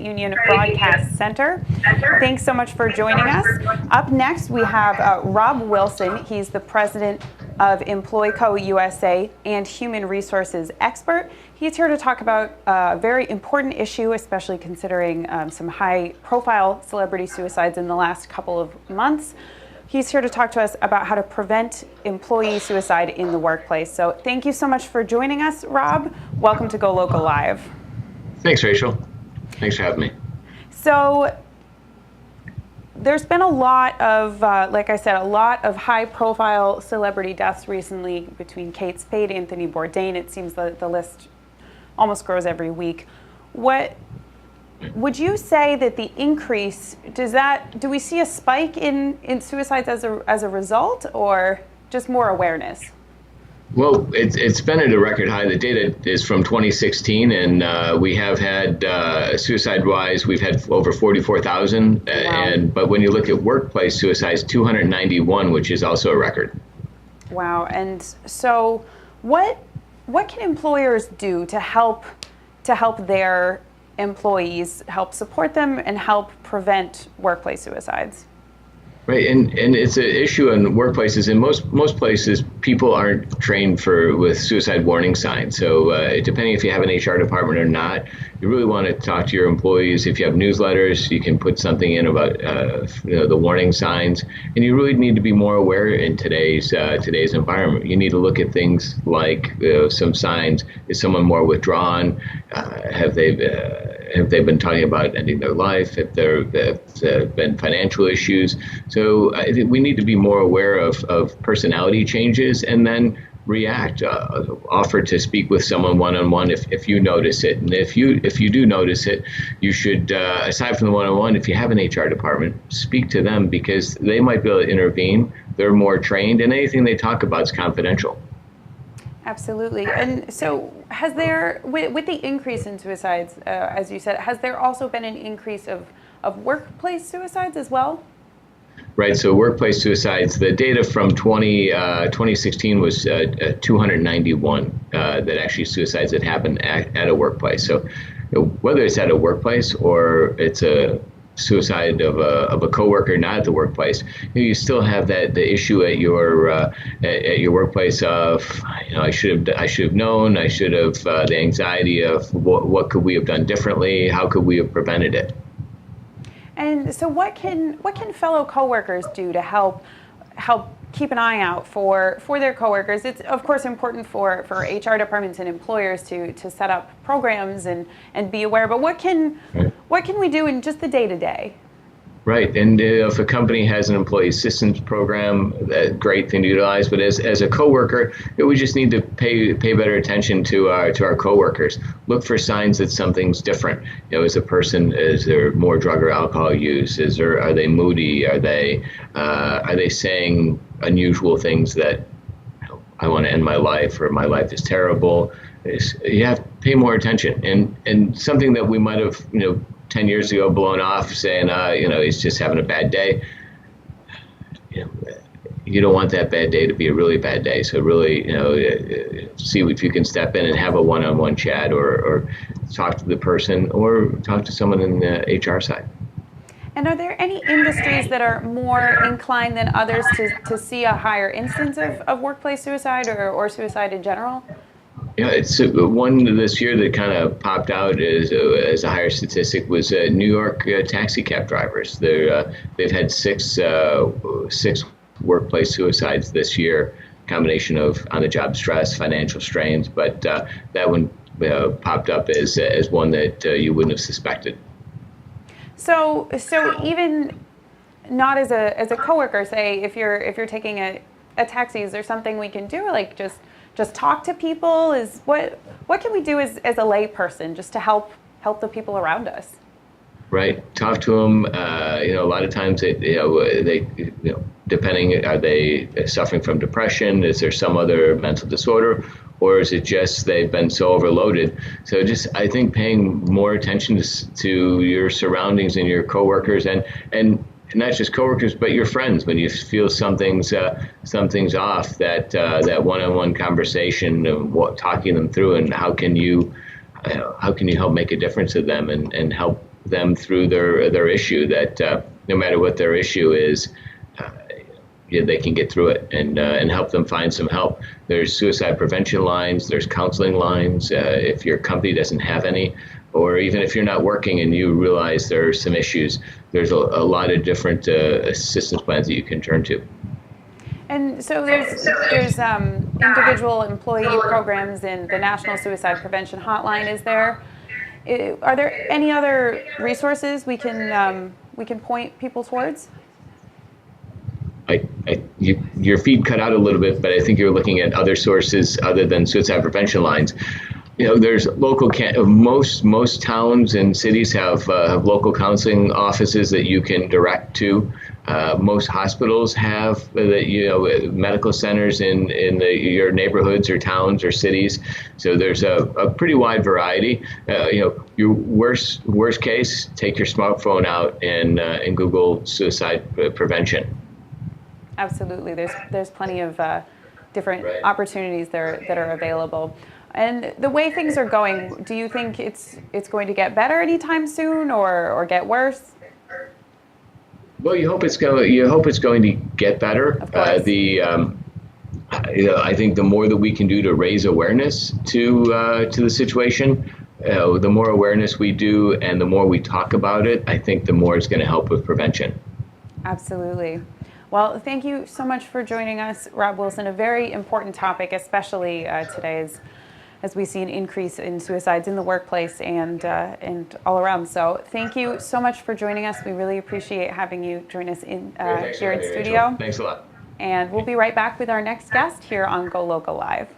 Union Broadcast Center. Thanks so much for joining us. Up next, we have Rob Wilson. He's the president of EmployCo USA and human resources expert. He's here to talk about a very important issue, especially considering some high-profile celebrity suicides in the last couple of months. He's here to talk to us about how to prevent employee suicide in the workplace. So thank you so much for joining us, Rob. Welcome to Go Local Live. Thanks, Rachel. Thanks for having me. So there's been a lot of, like I said, a lot of high-profile celebrity deaths recently between Kate Spade, Anthony Bourdain. It seems that the list almost grows every week. What would you say that the increase, do we see a spike in suicides as a result, or just more awareness? Well, it's been at a record high. The data is from 2016, and we have had suicide-wise, we've had over 44,000. Wow. But when you look at workplace suicides, 291, which is also a record. Wow. And so, what can employers do to help their employees, help support them, and help prevent workplace suicides? Right, and it's an issue in workplaces. In most places, people aren't trained with suicide warning signs. So depending if you have an HR department or not, you really want to talk to your employees. If you have newsletters, you can put something in about the warning signs. And you really need to be more aware in today's environment. You need to look at things like some signs. Is someone more withdrawn? Have they been talking about ending their life? If there have been financial issues? So I think we need to be more aware of personality changes and then react, offer to speak with someone one-on-one if you notice it. And if you do notice it, you should, aside from the one-on-one, if you have an HR department, speak to them because they might be able to intervene. They're more trained, and anything they talk about is confidential. Absolutely. And so has there, with the increase in suicides, as you said, has there also been an increase of workplace suicides as well? Right. So workplace suicides, the data from 2016 was 291 that actually suicides that happened at a workplace. So whether it's at a workplace or it's a suicide of a coworker not at the workplace, you still have the issue at your workplace of I should have known, I should have the anxiety of what could we have done differently, how could we have prevented it. And so what can fellow coworkers do to help keep an eye out for their coworkers? It's of course important for HR departments and employers to set up programs and be aware, but what can we do in just the day-to-day? Right, and if a company has an employee assistance program, that's a great thing to utilize. But as a coworker, we just need to pay better attention to our coworkers. Look for signs that something's different. As a person, is there more drug or alcohol use? Are they moody? Are they saying unusual things that I want to end my life or my life is terrible? You have to pay more attention, and something that we might have 10 years ago blown off saying, he's just having a bad day. You don't want that bad day to be a really bad day. So really, see if you can step in and have a one-on-one chat or talk to the person or talk to someone in the HR side. And are there any industries that are more inclined than others to see a higher instance of workplace suicide or suicide in general? Yeah, it's one this year that kind of popped out as a higher statistic was New York taxi cab drivers. They've had six workplace suicides this year, combination of on-the-job stress, financial strains, but that one popped up as one that you wouldn't have suspected. So even not as a coworker, say if you're taking a taxi, is there something we can do, like just talk to people? What can we do as a lay person just to help the people around us? Right, talk to them. A lot of times they depending, are they suffering from depression? Is there some other mental disorder, or is it just they've been so overloaded? So I think paying more attention to your surroundings and your coworkers and not just coworkers, but your friends. When you feel something's off, that one-on-one conversation, talking them through, and how can you help make a difference to them and help them through their issue. That no matter what their issue is, they can get through it and help them find some help. There's suicide prevention lines, there's counseling lines if your company doesn't have any, or even if you're not working and you realize there are some issues, there's a lot of different assistance plans that you can turn to. And so there's individual employee programs in the National Suicide Prevention Hotline. Are there any other resources we can point people towards? Your feed cut out a little bit, but I think you're looking at other sources other than suicide prevention lines. There's local most towns and cities have local counseling offices that you can direct to. Most hospitals have medical centers in your neighborhoods or towns or cities. So there's a pretty wide variety. Your worst case, take your smartphone out and Google suicide prevention. Absolutely, there's plenty of different opportunities that are available. And the way things are going, do you think it's going to get better anytime soon, or get worse? Well, you hope it's going to get better. Of course. I think the more that we can do to raise awareness to the situation, the more awareness we do and the more we talk about it, I think the more it's going to help with prevention. Absolutely. Well, thank you so much for joining us, Rob Wilson. A very important topic, especially today, as we see an increase in suicides in the workplace and all around. So thank you so much for joining us. We really appreciate having you join us here in studio. Thanks a lot. And we'll be right back with our next guest here on Go Local Live.